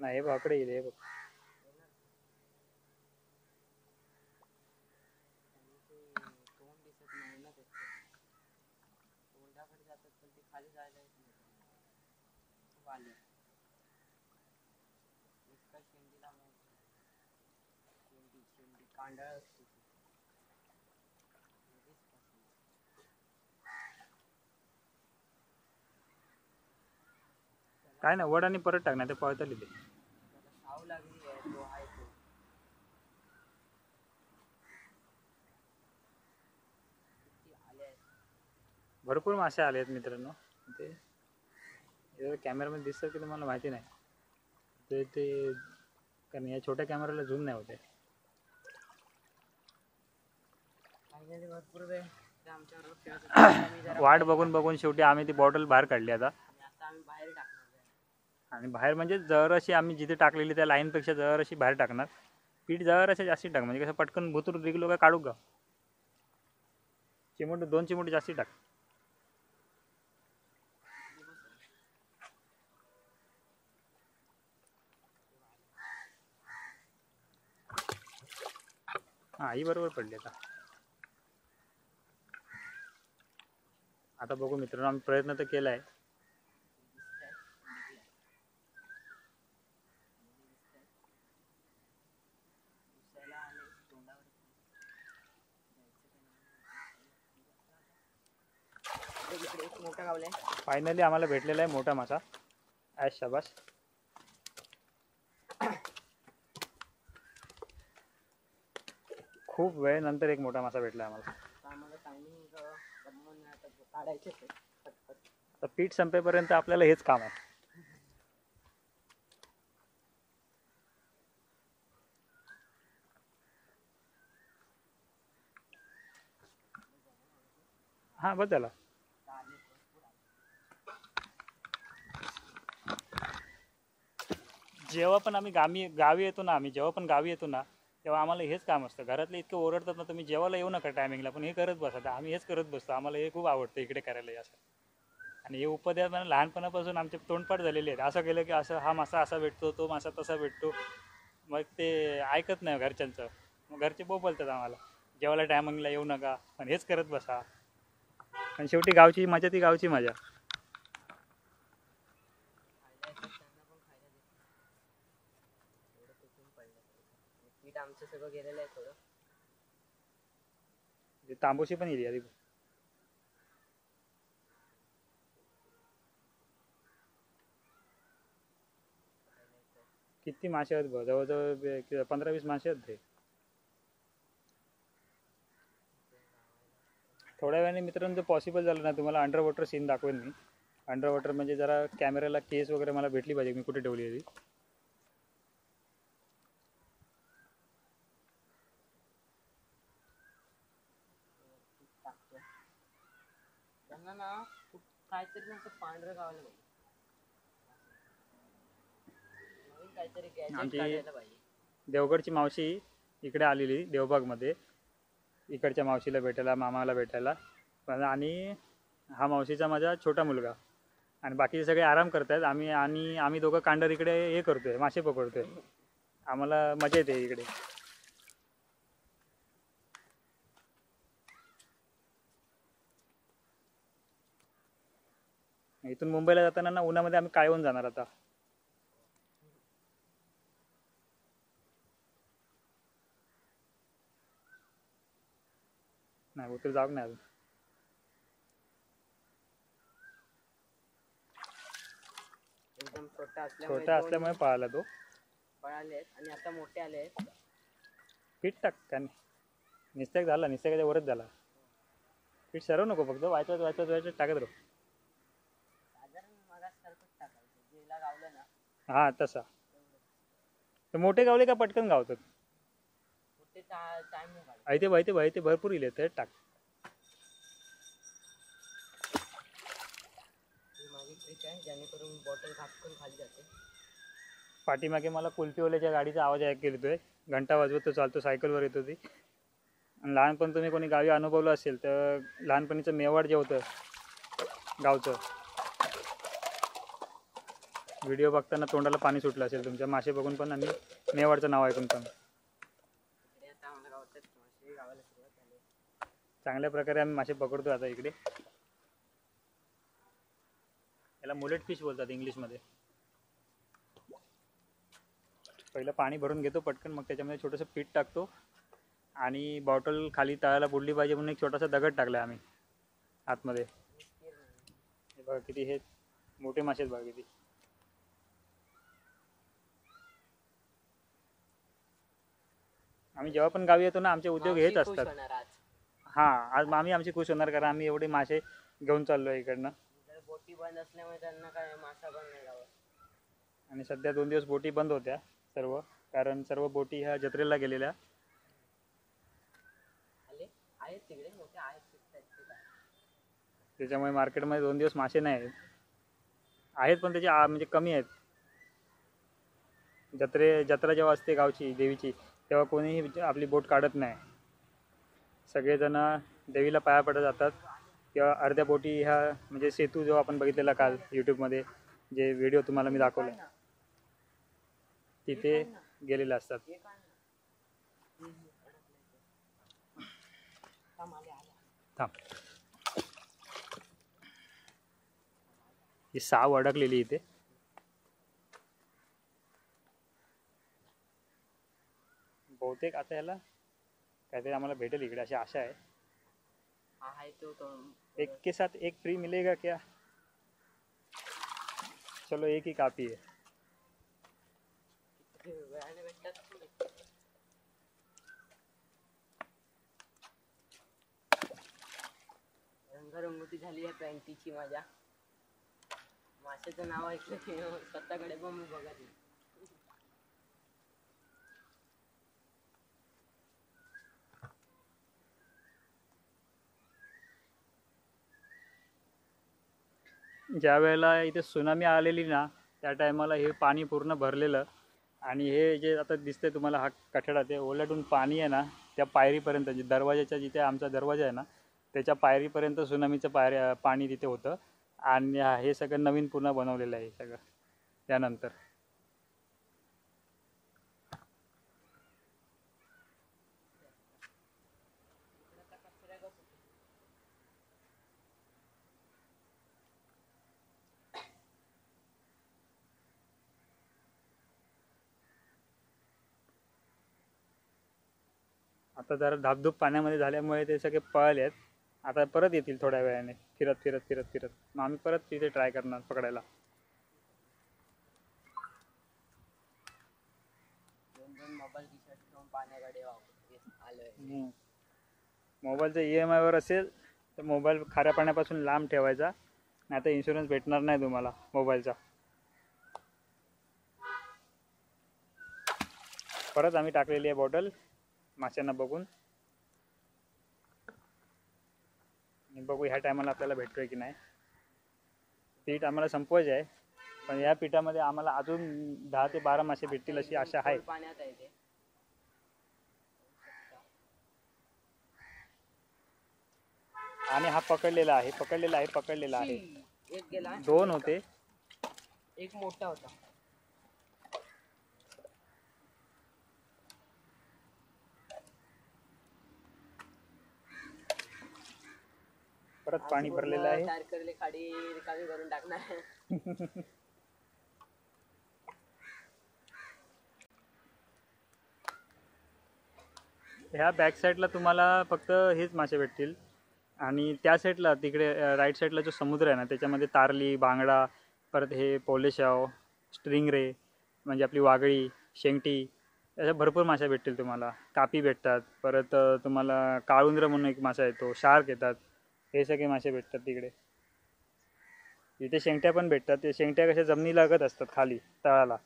नाही, हे बघ अकडे येईल, हे बघ. तोंड दिसत नाही ना त्याचं, तोंडाकडे जातात पण ते खाली जायला येत नाही. खूप आले एका शेंडीला शेंडी कांडाळ असते ती. काय नाही, वड आणि परत टाक, नाही ते पळता लिहिले. त्याला साव लागली आहे, तो आहे तो. किती आले आहेत. भरपूर मासे आले आहेत मित्रांनो. ते कॅमेरामध्ये दिसतं की तुम्हाला माहिती नाही, ते कारण या छोट्या कॅमेराला झूम नाही होते. फायनली भरपूर वेळ ते आमच्याबरोबर खेळत होते. आम्ही जरा वाट बघून बघून शेवटी आम्ही ती बॉटल बाहेर काढली आता. आणि आता आम्ही बाहेर टाकणार आहे. आणि बाहेर म्हणजे जराशी आम्ही जिथे टाकलेली त्या लाईनपेक्षा जराशी बाहेर टाकणार. पीठ जराशी जास्ती टाक, म्हणजे कसं पटकन भुतूर निघलो का काढू का. चिमूट 2 चिमूट जास्ती टाक. हा, ही बरोबर पडली आता. आता बघू मित्रांनो, आम्ही प्रयत्न तर केलाय. मोठा गावलाय. फायनली आम्हाला भेटलेला आहे मोठा मासा. ॲश शाबास. खूप वेळ नंतर एक मोठा मासा भेटला आम्हाला. आम्हाला टायमिंग बदलून आता काढायचे पटपट. तर पीठ संपेपर्यंत आपल्याला हेच काम आहे. हा बस झाला. जेव्हा पण आम्ही गावी येतो ना, तेव्हा आम्हाला हेच काम असतं. घरातले इतके ओरडतात ना, तुम्ही जेवायला येऊ नका टायमिंगला, पण हे करत बसा. तर आम्ही हेच करत बसतो. आम्हाला हे खूप आवडतं इकडे करायला असं. आणि हे उपद्यात मला लहानपणापासून आमचे तोंडपाठ झालेले आहेत. असं केलं की असं हा मासा असा भेटतो, तो मासा तसा भेटतो. मग ते ऐकत नाही घरच्यांचं. मग घरचे बोलतात आम्हाला, जेवायला टायमिंगला येऊ नका, पण हेच करत बसा. आणि शेवटी गावची मजा ती गावची मजा. पीठ आमचं सगळं गेलेलं आहे थोडं. तांबूशी पण येईल आधी. किती मासे आहेत बघ, जवळजवळ 15-20 मासे आहेत ते. थोड्या वेळाने मित्रांनो जर पॉसिबल झालं ना तुम्हाला अंडर वॉटर सीन दाखवेन मी. अंडर वॉटर म्हणजे जरा कॅमेऱ्याला केस वगैरे मला भेटली पाहिजे मी कुठे ठेवली आहे ती. टाकतो त्यांना ना काहीतरी ना असं पांढरं गावायला पाहिजे. नवीन काहीतरी गॅजेट आमची काढायला पाहिजे. देवगडची मावशी इकडे आलेली देवबागमध्ये इकडच्या मावशीला भेटायला मामाला भेटायला. आणि हा मावशीचा माझा छोटा मुलगा आणि बाकीचे सगळे आराम करतायत. आम्ही दोघं कांडर इकडे हे करतोय मासे पकडतोय. आम्हाला मजा येते इकडे. इथून मुंबईला जाताना ना उन्हामध्ये आम्ही काळवून जाणार आता. नाही उतर जाऊ नाही अजून. एकदम छोटा छोटा असल्यामुळे पळाला तो. पळाले आणि आता मोठे आले. पीठ टाक का निस्त्याक झाला निस्त्याच्या वरच झाला. पीठ सर्व नको फक्त वाचत टाकत राहू. साधारण मगासारखंच टाकायचं जेला गावलं ना. हा तसा. तर मोठे गावले का पटकन गावतात. मोठे टाइम नाही काढत. ऐते भरपूर इले तर टाक. माझी ट्रिक आहे जेणेकरून बॉटल घाटकन खाली जाते. पाठीमागे मला कुल्फीवाल्याच्या गाडीचा आवाज ऐकू येतोय. घंटा वाजवत तो चालतो सायकलवर येतो ती. आणि लहानपण तुम्ही कोणी गावी अनुभवलं असेल तर लहानपणीचं मेवाड जे होतं गावचं व्हिडिओ बघताना तोंडाला पाणी सुटलं असेल तुमच्या मासे बघून पण आणि मेवाडचं नाव ऐकून पण. चांगल्या प्रकारे आम्ही मासे पकडतो आता इकडे. याला मुलेट फिश बोलतात इंग्लिशमध्ये. पहिलं पाणी भरून घेतो पटकन मग त्याच्यामध्ये छोटंसं पीठ टाकतो आणि बॉटल खाली तळायला बुडली पाहिजे म्हणून एक छोटासा दगड टाकला आम्ही आतमध्ये. हे बघा किती हे मोठे मासे आहेत बघा किती. आम्ही जेव्हा पण गावी येतो ना आमचे उद्योग हेच असतात. हां आज आम्ही आमची खुश होणार कारण आम्ही एवढे मासे घेऊन चाललो इकडनं. बोटी बंद असल्यामुळे त्यांना काय मासा पण नाही गावत. आणि सध्या 2 दिवस बोटी बंद होत्या सर्व कारण सर्व बोटी ह्या जत्रेला गेलेल्या. आहेत तिकडे मोठे आहेत. त्याच्यामुळे मार्केटमध्ये 2 दिवस मासे नाही आहेत पण त्याचे म्हणजे कमी आहेत. जत्रा जेव्हा असते गावची देवीची तेव्हा कोणीही आपली बोट काढत नाही. सगळेजण देवीला पाया पडत जातात किंवा अर्ध्या बोटी ह्या म्हणजे सेतू जो आपण बघितलेला काल यूट्यूबमध्ये जे व्हिडिओ तुम्हाला मी दाखवले तिथे गेलेले असतात. थांब ही साव अडकलेली इथे. बहुतेक आता याला काहीतरी आम्हाला भेटेल इकडे अशी आशा आहे. एक के साथ एक फ्री मिलेगा क्या. चलो एक ही काफी है. रंगरंगोटी झाली आहे पॅन्टीची माझ्या. माशाचं नाव ऐकलं की स्वतःकडे पण मी बघत नाही. ज्या वेळेला इथे सुनामी आलेली ना त्या टायमाला हे पाणी पूर्ण भरलेलं आणि हे जे आता दिसतंय तुम्हाला हा कठडा ते ओलांडून पाणी आहे ना त्या पायरीपर्यंत जे दरवाजाच्या जिथे आमचा दरवाजा आहे ना त्याच्या पायरीपर्यंत सुनामीचं पाणी तिथे होतं. आणि हे सगळं नवीन पुन्हा बनवलेलं आहे सगळं त्यानंतर. आता जरा धापधूप पाण्यामध्ये झाल्यामुळे ते सगळे पळाले आहेत. आता परत येतील थोड्या वेळाने फिरत मग आम्ही परत तिथे ट्राय करणार पकडायला. मोबाईलचं EMI वर असेल तर मोबाईल खाऱ्या पाण्यापासून लांब ठेवायचा, नाही तर इन्शुरन्स भेटणार नाही तुम्हाला मोबाईलचा. परत आम्ही टाकलेली आहे बॉटल माशांना बघून. आणि बघू ह्या टायमाला आपल्याला भेटतोय की नाही. पीठ आम्हाला संपवायचे आहे, पण या पीठामध्ये आम्हाला अजून 10 ते 12 मासे भेटतील अशी आशा आहे. पाण्यात आहे ते. आणि हा पकडलेला आहे, पकडलेला आहे, पकडलेला आहे. एक गेला, 2 होते. एक मोठा होता. परत पाणी भरलेलं आहे. तयार केलेली खाडी रिकामी करून टाकणार. ह्या बॅक साईडला तुम्हाला फक्त हेच मासे भेटतील. आणि त्या साईडला तिकडे राईट साईडला जो समुद्र आहे ना, त्याच्यामध्ये तारली, बांगडा, परत हे पोलेशाव, स्ट्रिंगरे म्हणजे आपली वागळी, शेंगटी, अशा भरपूर मासे भेटतील तुम्हाला. कापी भेटतात, परत तुम्हाला काळुंद्र म्हणून एक मासा येतो, शार्क येतात. हे सगळे मासे भेटतात तिकडे. इथे शेंगट्या पण भेटतात. ते शेंगट्या कशा जमिनी लागत असतात खाली तळाला.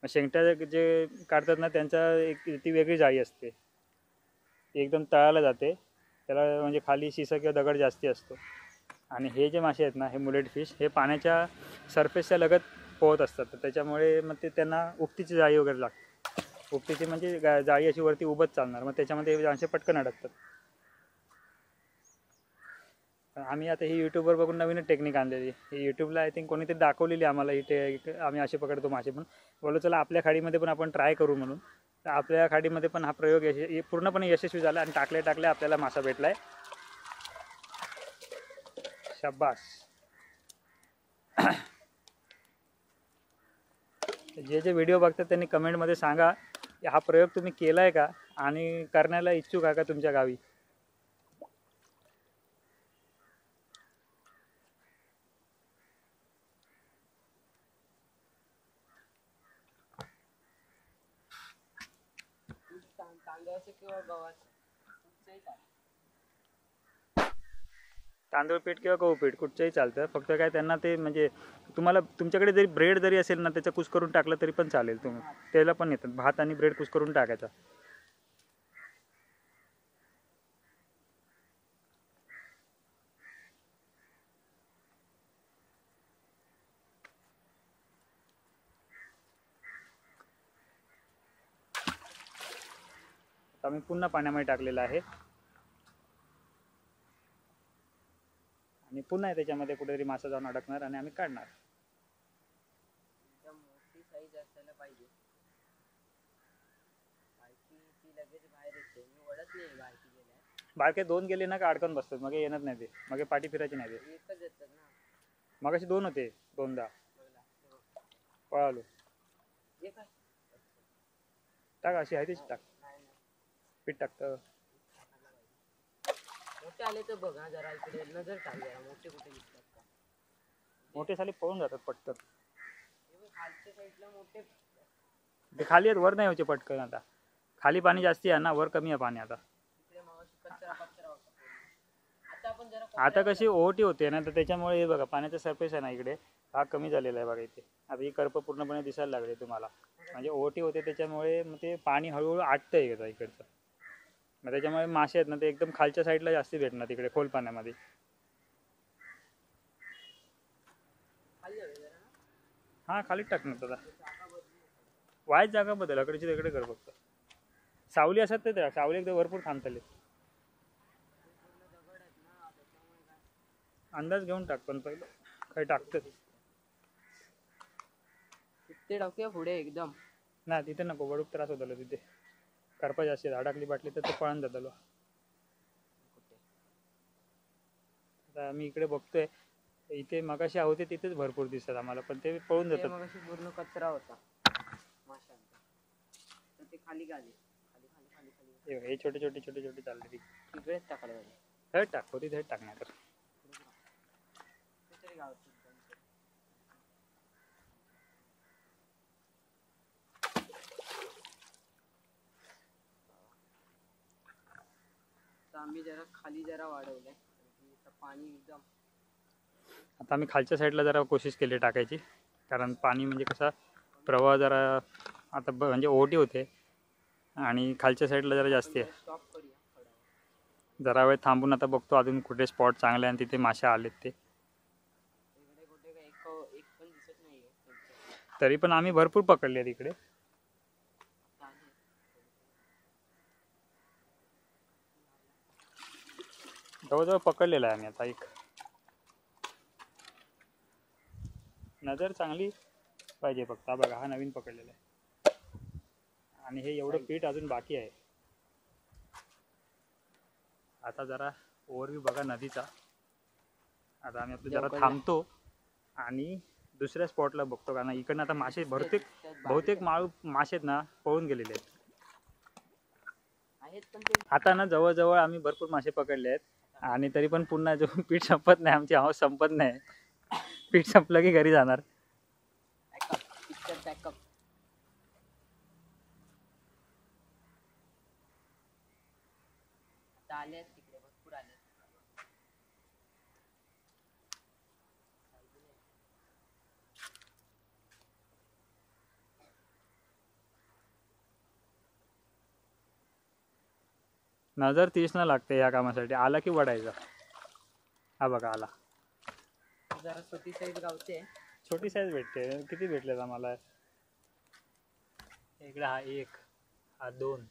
शेंगट्या जे काढतात ना, त्यांचा एक ती वेगळी जाळी असते, ती एकदम तळाला जाते. त्याला म्हणजे खाली शिसा किंवा दगड जास्ती असतो. आणि हे जे मासे आहेत ना, हे मुलेट फिश, हे पाण्याच्या सरफेसच्या लगत पोहत असतात. तर त्याच्यामुळे मग ते त्यांना उपटीची जाळी वगैरे लागते. उपटीची म्हणजे जाळी अशी वरती उभत चालणार, मग त्याच्यामध्ये हे मासे पटकन अडकतात. आम्ही आता ही यूट्यूबवर बघून नवीनच टेक्निक आणलेली. ही यूट्यूबला आय थिंक कोणीतरी दाखवलेली आम्हाला ही आम्ही असे पकडतो मासे. पण बोललो चला आपल्या खाडीमध्ये पण आपण ट्राय करू म्हणून. तर आपल्या खाडीमध्ये पण हा प्रयोग पूर्णपणे यशस्वी झाला आणि टाकल्या आपल्याला मासा भेटलाय. शाबास. जे व्हिडिओ बघतात त्यांनी कमेंटमध्ये सांगा हा प्रयोग तुम्ही केलाय का आणि करण्याला इच्छुक आहे का तुमच्या गावी. तांदळाचे किंवा गव्हाचे तांदूळ पीठ किंवा गहू पीठ कुठचंही चालतं. फक्त काय त्यांना ते म्हणजे तुम्हाला तुमच्याकडे जरी ब्रेड जरी असेल ना, त्याचं कुस करून टाकलं तरी पण चालेल. तुम्ही त्याला पण येतात. भात आणि ब्रेड कुस करून टाकायचा. आम्ही पुन्हा पाण्यामध्ये टाकलेलं आहे आणि पुन्हा त्याच्यामध्ये कुठेतरी मासा जाऊन अडकणार आणि आम्ही काढणार. एकदम मोठी साईज असायला पाहिजे. बाकी ती लगेच बाहेर येते. मी वळत नाही बाकी गेल्या. बारके 2 गेले ना का अडकून बसतात, मग येणार नाही ते. मग पाठी फिरायची नाही ते. एकच येतात ना. मग अशी 2 होते, 2दा पळालो. एक आहे. टाक अशी आहे तीच टाक. पीठ टाकतं. मोठे आले तर बघ हा, जरा इकडे नजर टाक जरा. मोठे कुठे दिसतात का. मोठे साले पळून जातात पटकन. खालच्या साईडला मोठे ते खाली आहेत, वर नाही व्हायचे पटकन. आता खाली पाणी जास्ती आहे ना, वर कमी आहे पाणी. आता इकडे मगाशी कचरा होता. आता आपण जरा आता कशी ओहोटी होते ना, तर त्याच्यामुळे हे बघा पाण्याचा सरफेस आहे ना इकडे, हा कमी झालेला आहे बघा इथे. आता ही करप पूर्णपणे दिसायला लागले तुम्हाला. म्हणजे ओहोटी होते त्याच्यामुळे मग ते पाणी हळूहळू आटतं इकडचं. मग त्याच्यामुळे मासे आहेत ना, ते एकदम खालच्या साईडला जास्ती भेटणार तिकडे खोल पाण्यामध्ये. हा खालीच टाकणार. आता वाईट जागा बदल, अकडेची तिकडे कर फक्त. सावली असत ते सावली एकदा भरपूर थांबतले. अंदाज घेऊन टाक पण पहिलं काही टाकतं ते टाकूया पुढे एकदम. नाही तिथे नको, बडूक त्रास होत तिथे. करपा जास्त अडकली बाटली तर ते पळून जातलो. आता मी इकडे बघतोय, इथे मगाशी होते तिथेच भरपूर दिसतात आम्हाला, पण ते पळून जातात. मगाशी पूर्ण कचरा होता माशांचा, तर ते खाली गाले. खाली हे छोटे चालले तिकडेच टाकायला पाहिजे. थेट टाक, होती थेट टाकणार. तर आम्ही जरा खाली जरा वाढवलंय. पाणी एकदम. आता आम्ही खालच्या साईडला जरा कोशिश केली टाकायची, कारण पाणी म्हणजे कसा प्रवाह जरा आता म्हणजे ओहोटी होते आणि खालच्या साईडला जरा जास्ती आहे. स्टॉप करूया थोडा वेळ. जरा वेळ थांबून आता बघतो अजून कुठे स्पॉट चांगले आणि तिथे मासे आलेत ते. इकडे कुठे काय एक पण दिसत नाहीये त्यांच्या. तरी पण आम्ही भरपूर पकडले तिकडे. चालेल. जवळजवळ पकडलेला आहे आम्ही आता एक. नजर चांगली पाहिजे फक्त. हा बघा, हा नवीन पकडलेला आहे आणि हे एवढं पीठ अजून बाकी आहे. आता जरा ओव्हरव्ह्यू बघा नदीचा. आता आम्ही आपलं जरा थांबतो आणि दुसऱ्या स्पॉटला बघतो, कारण इकडनं आता मासे बहुतेक मासे आहेत ना पळून गेलेले आहेत. आता ना जवळजवळ आम्ही भरपूर मासे पकडले आहेत आणि तरी पण पुन्हा जो पीठ संपत नाही, आमची हौस संपत नाही. पीठ संपलं की घरी जाणार. बॅकअप. आता आले तिकडे भरपूर आले. नजर तीसना लागते या कामासाठी. आला की वडायचा. हा बघा आला. जरा छोटी साईज गावते. छोटी साईज भेटते. किती भेटलेत आम्हाला? इकडे हा 1, हा 2,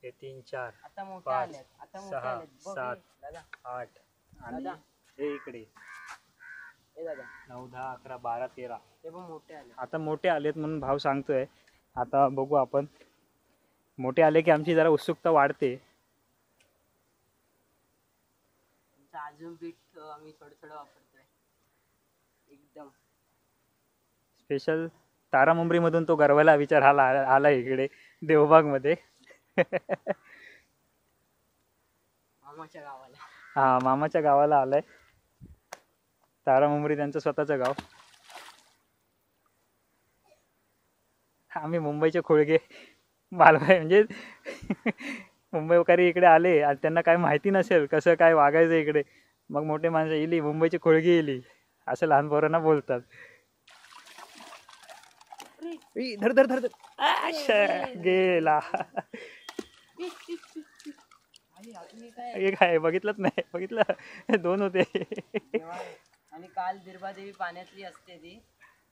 हे 3, 4, आता मोठे 5, आलेत. आता मोठे 6, आलेत. बघ 7, दादा. 8 आणि दादा. हे इकडे हे दादा 9, 10, 11, 12, 13. ते पण मोठे आले. आता मोठे आलेत म्हणून भाव सांगतोय. आता बघू आपण. मोठे आले की आमची जरा उत्सुकता वाढते. अजून पीठ आम्ही थोडं वापरतोय एकदम स्पेशल. तारामुंबरी मधून तो गरवाला विचार आला इकडे देवबाग मध्ये. मामाच्या गावाला. हा, मामाच्या गावाला आलाय. तारामुंबरी त्यांचं स्वतःचं गाव. आम्ही मुंबईचे खोळगे मालवाई म्हणजे मुंबईकरी इकडे आले आणि त्यांना काय माहिती नसेल कसं काय वागायचं इकडे. मग मोठे माणसं इली मुंबईची खोळगी इली असं लहान पोरांना बोलतात. धर धर धर गेला. एक आहे बघितलंच नाही. बघितलं 2 होते. आणि काल बिरबादेवी पाण्यातली असते ती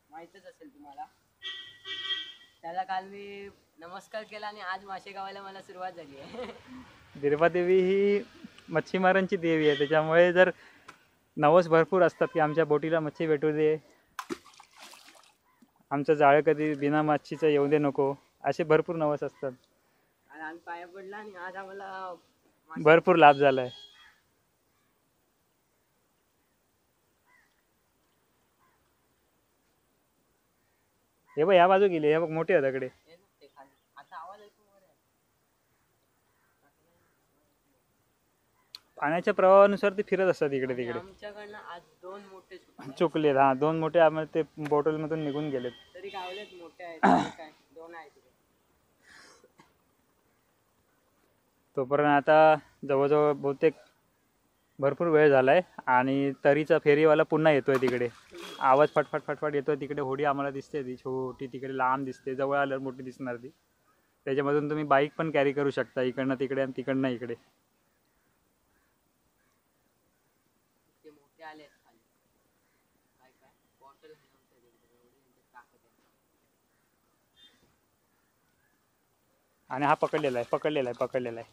माहीतच असेल तुम्हाला. त्याला काल मी नमस्कार केला आणि आज मासे गावायला मला सुरुवात झाली आहे. बिरबादेवी ही मच्छीमारांची देवी आहे. त्याच्यामुळे जर नवस भरपूर असतात की आमच्या बोटीला मच्छी भेटू दे, आमचं जाळं कधी बिना मच्छीचं येऊ दे नको, असे भरपूर नवस असतात. आणि आम्ही पाया पडला आणि आज आम्हाला भरपूर लाभ झालाय. हे बघ या बाजू गेले. हे बघ मोठे आहेत तिकडे. पाण्याच्या प्रवाहानुसार ते फिरत असतात इकडे तिकडे. आमच्याकडनं आज 2 मोठे चुकलेत. हा 2 मोठे आम्हाला ते बॉटल मधून निघून गेलेत. तरी गावलेत मोठे आहेत. काय 2 आहेत. तोपर्यंत आता जवळजवळ बहुतेक भरपूर वेळ झालाय आणि तरीचा फेरीवाला पुन्हा येतोय तिकडे. आवाज फटफट फटफट येतोय तिकडे. होडी आम्हाला दिसते ती छोटी तिकडे लांब दिसते. जवळ आल्यावर मोठी दिसणार ती. त्याच्यामधून तुम्ही बाईक पण कॅरी करू शकता इकडनं तिकडे आणि तिकडनं इकडे. आणि हा पकडलेला आहे.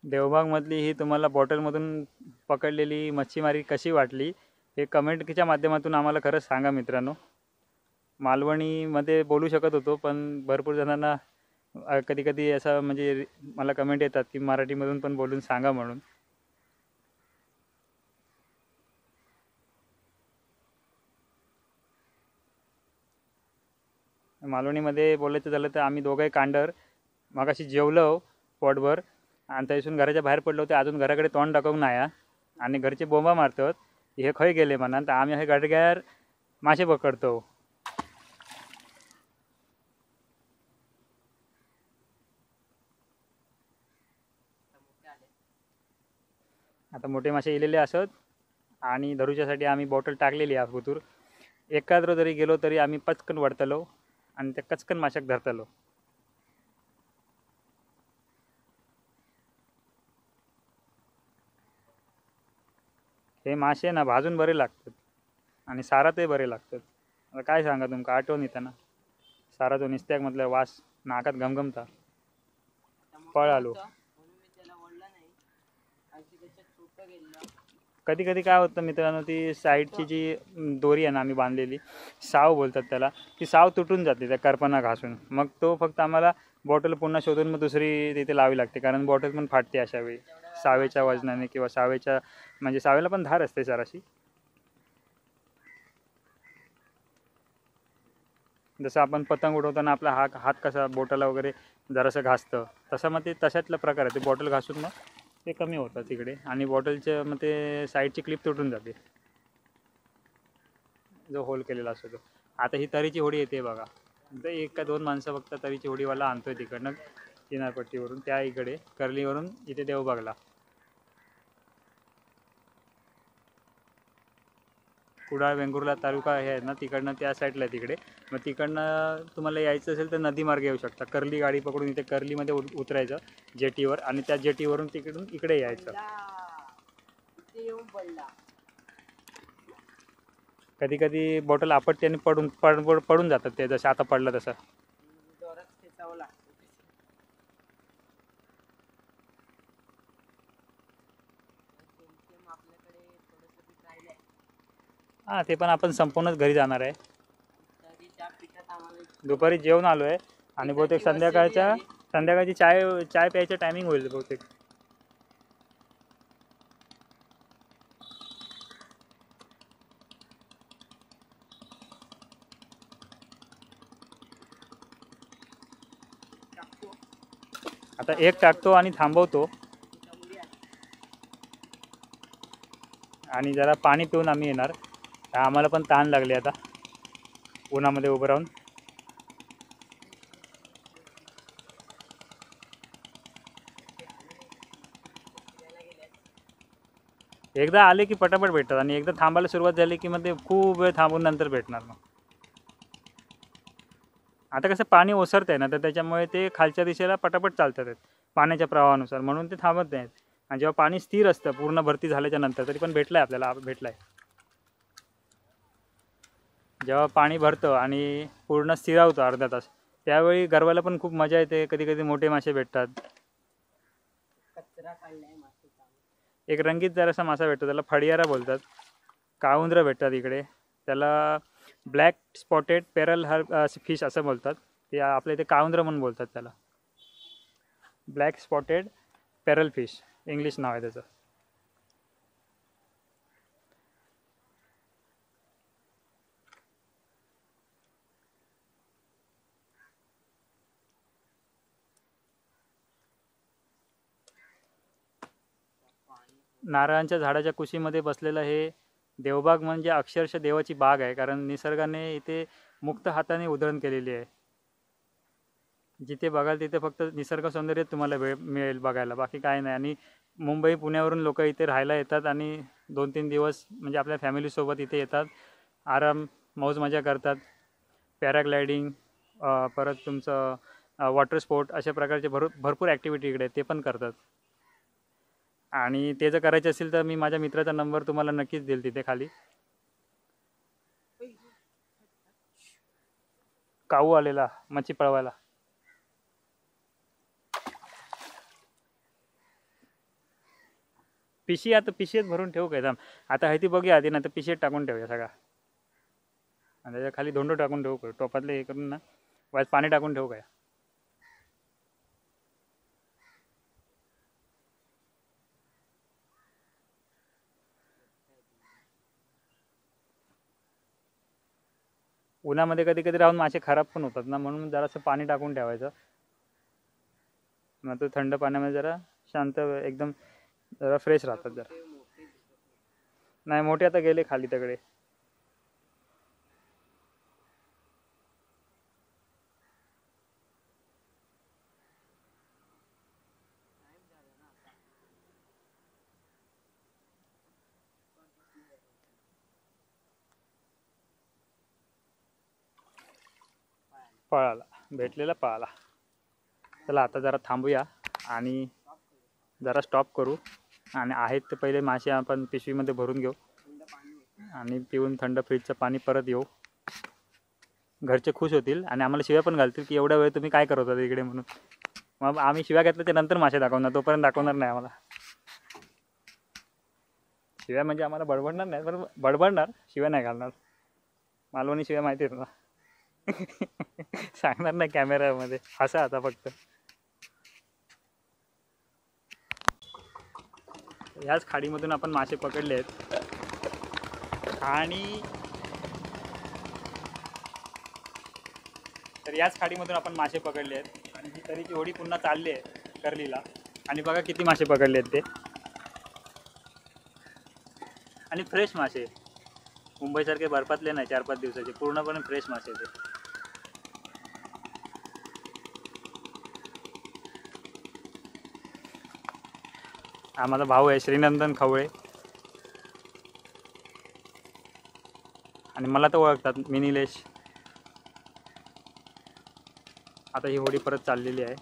देवबाग मधली ही तुम्हाला बॉटल मधून पकडलेली मच्छीमारी कशी वाटली हे कमेंटच्या माध्यमातून आम्हाला खरंच सांगा मित्रांनो. मालवणीमध्ये बोलू शकत होतो पण भरपूर जणांना कधी कधी असं म्हणजे मला कमेंट येतात की मराठीमधून पण बोलून सांगा म्हणून. मालवणीमध्ये बोलायचं झालं तर आम्ही दोघंही कांडर मगाशी जेवलो पोटभर आणि त्यापासून घराच्या बाहेर पडलो होते. अजून घराकडे तोंड टाकून नाही आणि घरचे बोंबा मारतात हे खंय गेले म्हणा, तर आम्ही हे गाडग्यार मासे पकडतो. आता मोठे मासे इलेले असत आणि धरूच्यासाठी आम्ही बॉटल टाकलेली आहे कुतूर. एकाद्र जरी गेलो तरी आम्ही पचकन वडतलो आणि त्या कचकन माशाक धरतलो. हे मासे ना भाजून बरे लागतात आणि सारातही बरे लागतात. आता काय सांगा तुमका, आठवण येतं ना साराचो निस्त्याक म्हटलं वास नाकात घमघमता. पळ आलो. कधी कधी काय होतं मित्रांनो, ती साईडची जी दोरी आहे ना आम्ही बांधलेली, साव बोलतात त्याला, ती साव तुटून जाते त्या करपाना घासून. मग तो फक्त आम्हाला बॉटल पुन्हा शोधून मग दुसरी तिथे लावी लागते, कारण बॉटल पण फाटते अशा वेळी सावेच्या वजनाने किंवा सावेच्या, म्हणजे सावेला पण धार असते जराशी. जसं आपण पतंग उडवताना आपला हात कसा बोटाला वगैरे जरासं घासतं, तसं मग ते तशातला प्रकार आहे. ते बॉटल घासून मग ते कमी होतात तिकडे आणि बॉटलच्या मग ते साईडची क्लिप तुटून जाते, जो होल केलेला असतो तो. आता ही तरीची होडी येते बघा, तर एक का दोन माणसं फक्त तरीची होडीवाला आणतोय तिकडनं किनारपट्टीवरून, त्या इकडे कर्लीवरून इथे देवबागला. कुडाळ वेंगुर्ला तालुका हे आहे ना तिकडनं त्या साईडला आहे तिकडे. मग तिकडनं तुम्हाला यायचं असेल तर नदी मार्गे येऊ शकता. कर्ली गाडी पकडून इथे कर्लीमध्ये उतरायचं जेटीवर आणि त्या जेटीवरून तिकडून इकडे यायचं. कधी कधी बॉटल आपटते आणि पडून जातात ते, जसं आता पडलं तसं. हां, ते पण आपण संपूर्णच घरी जाणार आहे. दुपारी जेवण आलो आहे आणि बहुतेक संध्याकाळची चाय प्यायचं टायमिंग होईल बहुतेक. आता एक टाकतो आणि थांबवतो आणि जरा पाणी पिऊन आम्ही येणार. आम्हाला पण ताण लागले आता उन्हामध्ये उभं राहून. एकदा आले की पटापट भेटतात आणि एकदा थांबायला सुरुवात झाली की मग ते खूप वेळ थांबून नंतर भेटणार. मग आता कसं पाणी ओसरत आहे ना, तर त्याच्यामुळे ते खालच्या दिशेला पटापट चालतात आहेत पाण्याच्या प्रवाहानुसार, म्हणून ते थांबत नाहीत. आणि जेव्हा पाणी स्थिर असतं पूर्ण भरती झाल्याच्या नंतर, तरी पण भेटलाय आपल्याला, भेटलाय. जेव्हा पाणी भरतं आणि पूर्ण स्थिरावतं अर्धा तास, त्यावेळी गरवायला पण खूप मजा येते. कधी कधी मोठे मासे भेटतात. एक रंगीत जरासा मासा भेटतो, त्याला फडियारा बोलतात. काळुंद्र भेटतात इकडे, त्याला ब्लॅक स्पॉटेड पेरल फिश असं बोलतात. ते आपल्या इथे काळुंद्र म्हणून बोलतात त्याला. ब्लॅक स्पॉटेड पेरल फिश इंग्लिश नाव आहे त्याचं. नारळांच्या झाडाच्या कुशीमध्ये बसलेलं हे देवबाग म्हणजे अक्षरशः देवाची बाग आहे, कारण निसर्गाने इथे मुक्त हाताने उधळण केलेली आहे. जिथे बघाल तिथे फक्त निसर्ग सौंदर्य तुम्हाला मिळेल बघायला, बाकी काय नाही. आणि मुंबई पुण्यावरून लोक इथे राहायला येतात आणि 2-3 दिवस म्हणजे आपल्या फॅमिलीसोबत इथे येतात, आराम मौज मजा करतात. पॅराग्लायडिंग, परत तुमचं वॉटर स्पोर्ट, अशा प्रकारचे भरपूर ॲक्टिव्हिटी इकडे ते पण करतात. आणि ते जर करायचे असेल तर मी माझ्या मित्राचा नंबर तुम्हाला नक्कीच देईल तिथे खाली. काऊ आलेला मच्छी पळवायला. पिशी आता पिशेत भरून ठेवू काय? आता आहे ती बघूया आधी, ना तर पिशेत टाकून ठेवूया सगळा आणि त्याच्या खाली धोंडो टाकून ठेवू काय, टोपातले हे करून ना वाज पाणी टाकून ठेवू काय. उन्हामध्ये कधी कधी राहून मासे खराब पण होतात ना, म्हणून जरासं पाणी टाकून ठेवायचं. मग तो थंड पाण्यामध्ये जरा शांत एकदम जरा फ्रेश राहतात. जरा नाही मोठे आता गेले खाली तगडे. पळाला, भेटलेला पळाला. चला आता जरा थांबूया आणि जरा स्टॉप करू आणि आहेत ते पहिले मासे आपण पिशवीमध्ये भरून घेऊ आणि पिऊन थंड फ्रीजचं पाणी परत येऊ. घरचे खुश होतील आणि आम्हाला शिव्या पण घालतील की एवढा वेळ तुम्ही काय करत होता इकडे म्हणून. मग आम्ही शिव्या घेतल्या ते नंतर मासे दाखवणार, तोपर्यंत दाखवणार नाही आम्हाला. शिव्या म्हणजे आम्हाला बडबडणार नाही, पण बडबडणार, शिव्या नाही घालणार. मालवणी शिव्या माहिती आहेत ना. सांगणार नाही कॅमेऱ्यामध्ये, हसा आता फक्त. ह्याच खाडीमधून आपण मासे पकडले आहेत आणि तर याच खाडीमधून आपण मासे पकडले आहेत आणि ही तरीची होडी पुन्हा चालली आहे कर्लीला. आणि बघा किती मासे पकडले आहेत ते, आणि फ्रेश मासे, मुंबईसारखे बर्फातले नाही 4-5 दिवसाचे, पूर्णपणे फ्रेश मासे ते. हा माझा भाऊ आहे श्रीनंदन खवळे आणि मला तर ओळखतात मी निलेश. आता ही होडी परत चाललेली आहे.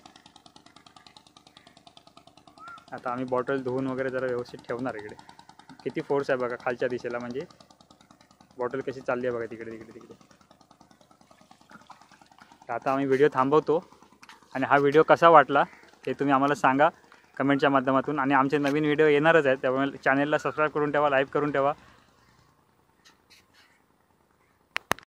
आता आम्ही बॉटल धुवून वगैरे जरा व्यवस्थित ठेवणार. इकडे किती फोर्स आहे बघा खालच्या दिशेला, म्हणजे बॉटल कशी चालली आहे बघा तिकडे तिकडे तिकडे. आता आम्ही व्हिडिओ थांबवतो आणि हा व्हिडिओ कसा वाटला हे तुम्ही आम्हाला सांगा कमेंटच्या माध्यमातून. आणि आमचे नवीन व्हिडिओ येणारच आहेत, त्यामुळे चॅनलला सबस्क्राईब करून ठेवा, लाईक करून ठेवा